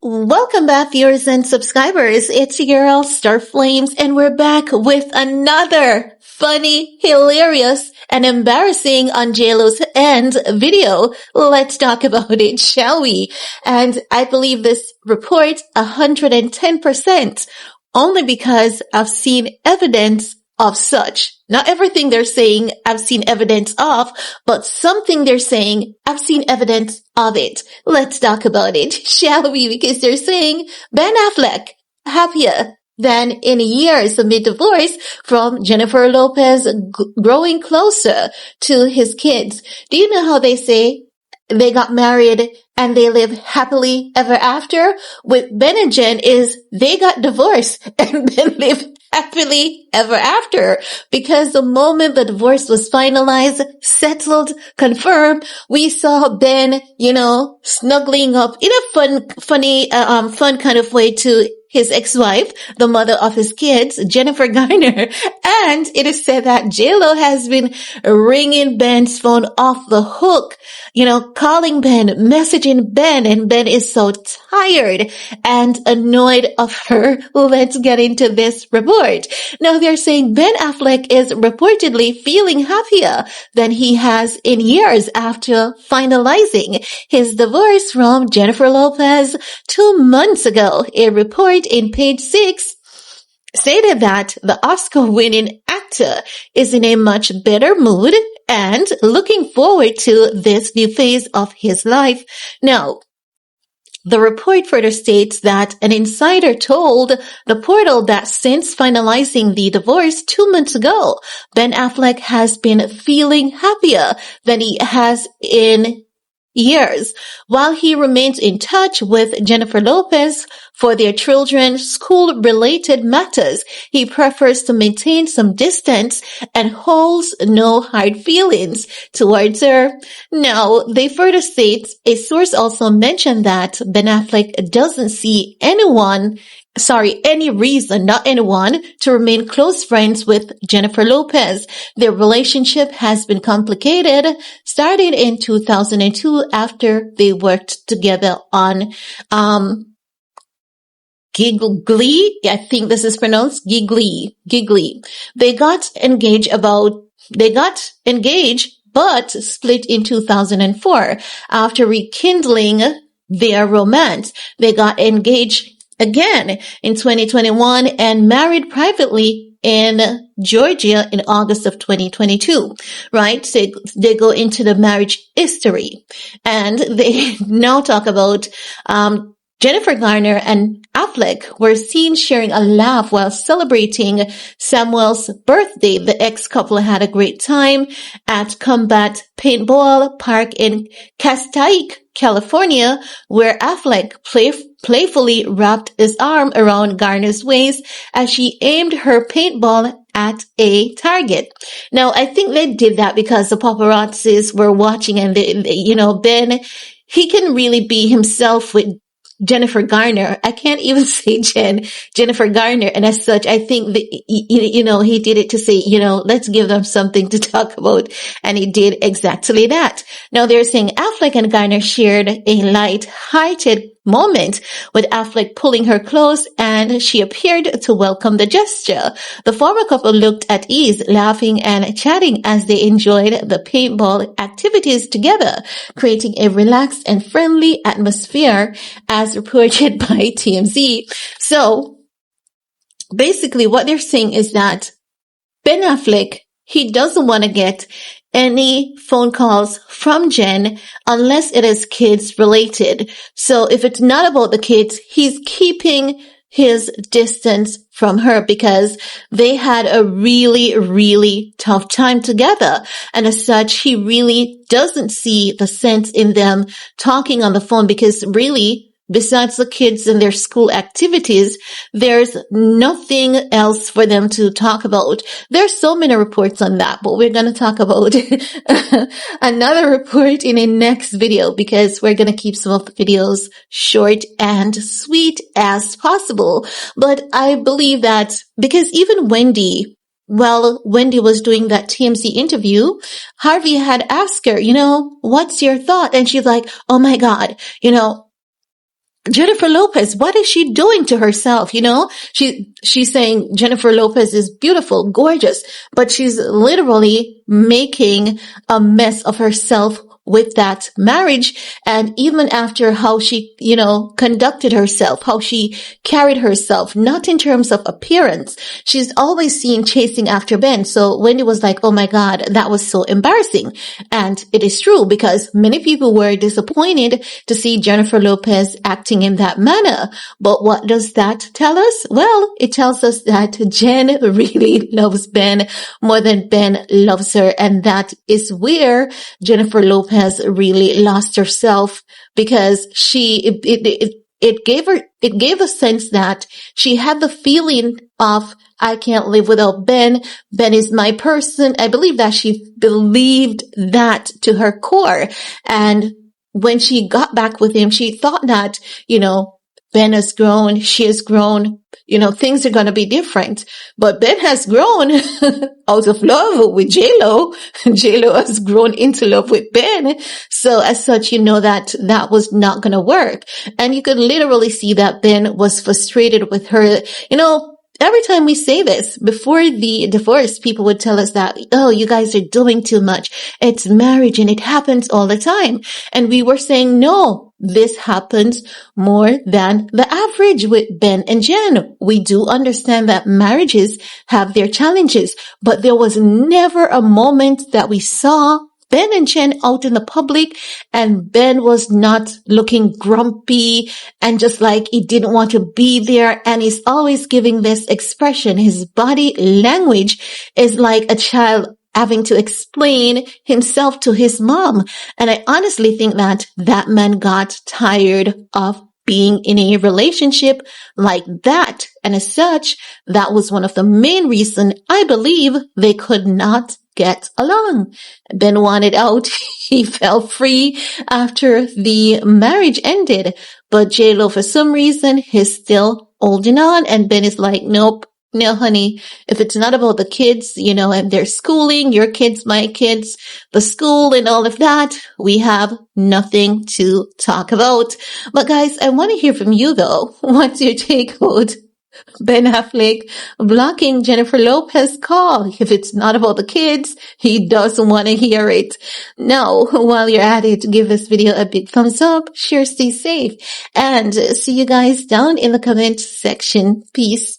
Welcome back, viewers and subscribers. It's your girl, Star Flames, and we're back with another funny, hilarious, and embarrassing on JLo's end video. Let's talk about it, shall we? And I believe this report 110% only because I've seen evidence of such. Not everything they're saying I've seen evidence of, but something they're saying I've seen evidence of it. Let's talk about it, shall we? Because they're saying Ben Affleck happier than in years amid divorce from Jennifer Lopez growing closer to his kids. Do you know how they say they got married and they live happily ever after? With Ben and Jen is they got divorced and then live happily ever after, because the moment the divorce was finalized, settled, confirmed, we saw Ben, snuggling up in a fun kind of way to his ex-wife, the mother of his kids, Jennifer Garner. And it is said that JLo has been ringing Ben's phone off the hook, calling Ben, messaging Ben, and Ben is so tired and annoyed of her. Let's get into this report. Now they're saying Ben Affleck is reportedly feeling happier than he has in years after finalizing his divorce from Jennifer Lopez 2 months ago. A report in page 6 stated that the Oscar-winning actor is in a much better mood and looking forward to this new phase of his life. Now, the report further states that an insider told the portal that since finalizing the divorce 2 months ago, Ben Affleck has been feeling happier than he has in years. While he remains in touch with Jennifer Lopez for their children's school-related matters, he prefers to maintain some distance and holds no hard feelings towards her. Now, they further state, a source also mentioned that Ben Affleck doesn't see any reason, not anyone, to remain close friends with Jennifer Lopez. Their relationship has been complicated, starting in 2002 after they worked together on Gigli. I think this is pronounced Gigli. They got engaged, but split in 2004. After rekindling their romance, they got engaged again in 2021 and married privately in Georgia in August of 2022, right? So they go into the marriage history, and they now talk about, Jennifer Garner and Affleck were seen sharing a laugh while celebrating Samuel's birthday. The ex-couple had a great time at Combat Paintball Park in Castaic, California, where Affleck playfully wrapped his arm around Garner's waist as she aimed her paintball at a target. Now, I think they did that because the paparazzis were watching, and Ben, he can really be himself with Jennifer Garner. I can't even say Jennifer Garner. And as such, I think that, he did it to say, let's give them something to talk about. And he did exactly that. Now they're saying Affleck and Garner shared a light-hearted moment, with Affleck pulling her close, and she appeared to welcome the gesture. The former couple looked at ease, laughing and chatting as they enjoyed the paintball activities together, creating a relaxed and friendly atmosphere, as reported by TMZ. So basically what they're saying is that Ben Affleck, he doesn't want to get any phone calls from Jen unless it is kids related. So if it's not about the kids, he's keeping his distance from her because they had a really, really tough time together. And as such, he really doesn't see the sense in them talking on the phone, because really, besides the kids and their school activities, there's nothing else for them to talk about. There's so many reports on that, but we're going to talk about another report in a next video, because we're going to keep some of the videos short and sweet as possible. But I believe that because even Wendy was doing that TMZ interview, Harvey had asked her, what's your thought? And she's like, oh my God, Jennifer Lopez, what is she doing to herself? You know, she's saying Jennifer Lopez is beautiful, gorgeous, but she's literally making a mess of herself with that marriage. And even after how she, you know, conducted herself, how she carried herself, not in terms of appearance. She's always seen chasing after Ben. So Wendy was like, oh my God, that was so embarrassing. And it is true because many people were disappointed to see Jennifer Lopez acting in that manner. But what does that tell us? Well, it tells us that Jen really loves Ben more than Ben loves her. And that is where Jennifer Lopez really lost herself, because it gave a sense that she had the feeling of, I can't live without Ben. Ben is my person. I believe that she believed that to her core. And when she got back with him, she thought that, you know, Ben has grown, she has grown, you know, things are going to be different. But Ben has grown out of love with J-Lo. J-Lo has grown into love with Ben. So as such, you know that that was not going to work. And you could literally see that Ben was frustrated with her. You know, every time we say this, before the divorce, people would tell us that, oh, you guys are doing too much. It's marriage and it happens all the time. And we were saying, no, this happens more than the average with Ben and Jen. We do understand that marriages have their challenges, but there was never a moment that we saw Ben and Jen out in the public and Ben was not looking grumpy and just like he didn't want to be there. And he's always giving this expression. His body language is like a child having to explain himself to his mom. And I honestly think that that man got tired of being in a relationship like that. And as such, that was one of the main reasons I believe they could not get along. Ben wanted out. He felt free after the marriage ended. But J-Lo, for some reason, is still holding on. And Ben is like, nope. No, honey, if it's not about the kids, you know, and their schooling, your kids, my kids, the school and all of that, we have nothing to talk about. But guys, I want to hear from you though. What's your take on Ben Affleck blocking Jennifer Lopez call? If it's not about the kids, he doesn't want to hear it. Now, while you're at it, give this video a big thumbs up, share, stay safe, and see you guys down in the comment section. Peace.